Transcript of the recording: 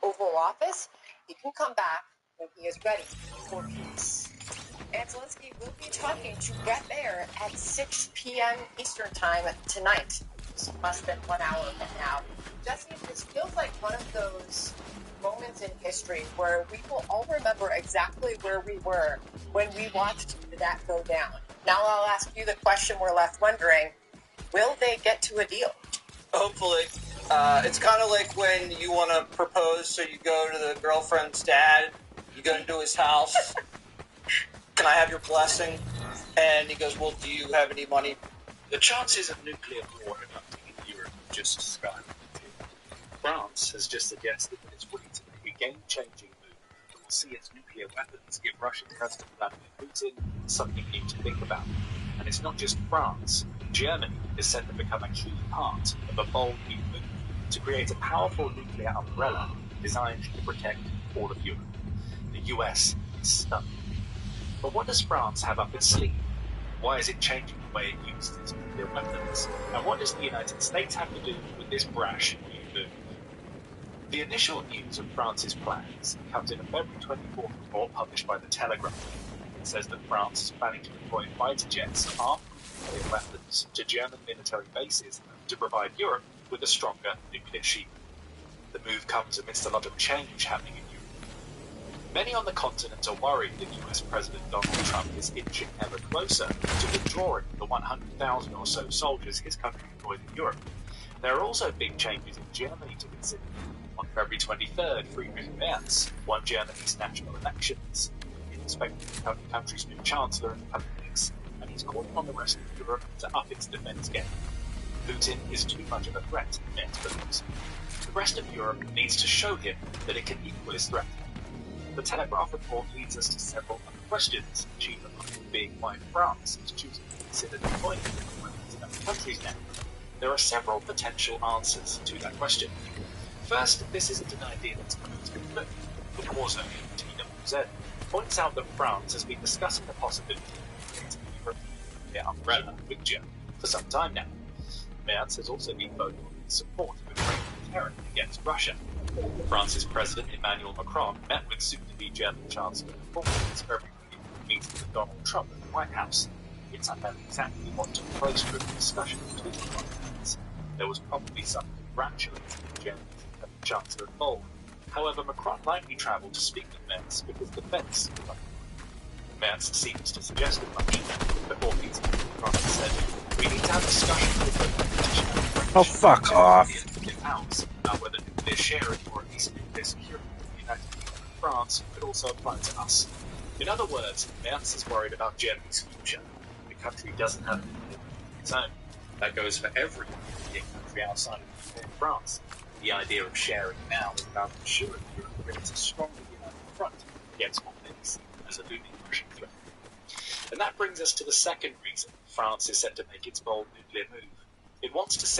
Oval Office, he can come back when he is ready for peace. And Zelensky will be talking to Bret Baier at 6 p.m. Eastern Time tonight. It's less than 1 hour from now. Jesse, this feels like one of those moments in history where we will all remember exactly where we were when we watched that go down. Now I'll ask you the question we're left wondering, will they get to a deal? Hopefully. It's kind of like when you want to propose, so you go to the girlfriend's dad, you go into his house, can I have your blessing? And he goes, well, do you have any money? The chances of nuclear war erupting in Europe are just skyrocketing. France has just suggested that it's willing to make a game-changing move that will see its nuclear weapons give Russian President Vladimir Putin something new to think about. And it's not just France. Germany is set to become a key part of a bold new move to create a powerful nuclear umbrella designed to protect all of Europe. The US is stuck. But what does France have up its sleeve? Why is it changing the way it uses its nuclear weapons? And what does the United States have to do with this brash new move? The initial news of France's plans comes in a February 24th report published by The Telegraph. It says that France is planning to deploy fighter jets armed with nuclear weapons to German military bases to provide Europe with a stronger nuclear shield. The move comes amidst a lot of change happening in Europe. Many on the continent are worried that US President Donald Trump is inching ever closer to withdrawing the 100,000 or so soldiers his country deployed in Europe. There are also big changes in Germany to consider. On February 23rd, Friedrich Merz won Germany's national elections. He's expected to become the country's new chancellor in the coming weeks, and he's calling on the rest of Europe to up its defense game. Putin is too much of a threat, Merz believes. The rest of Europe needs to show him that it can equal his threat. The Telegraph report leads us to several other questions, chief among them being why France is choosing to consider deploying weapons in other countries now. There are several potential answers to that question. First, this isn't an idea that's coming to conflict. The Warzone TWZ points out that France has been discussing the possibility of creating a European nuclear umbrella with Germany for some time now. Merz has also been vocal in support of Ukrainian terror against Russia. France's President Emmanuel Macron met with soon-to-be German Chancellor Merkel in his February meeting with Donald Trump at the White House. It's unknown exactly what took place during the discussion between the presidents. There was probably some congratulating Germany's incoming Chancellor involved. However, Macron likely travelled to speak with Merz because the defence was under. Merz seems to suggest as much. Before meeting, Macron said, "We need to have discussions with both the British and the French." Oh, fuck off. About whether nuclear sharing or at least nuclear security in the United Kingdom and France could also apply to us. In other words, Merz is worried about Germany's future. The country doesn't have nuclear of its own. That goes for every European country outside of France. The idea of sharing now is about ensuring Europe creates a stronger united front against what many see as a looming Russian threat. And that brings us to the second reason France is set to make its bold nuclear move. It wants to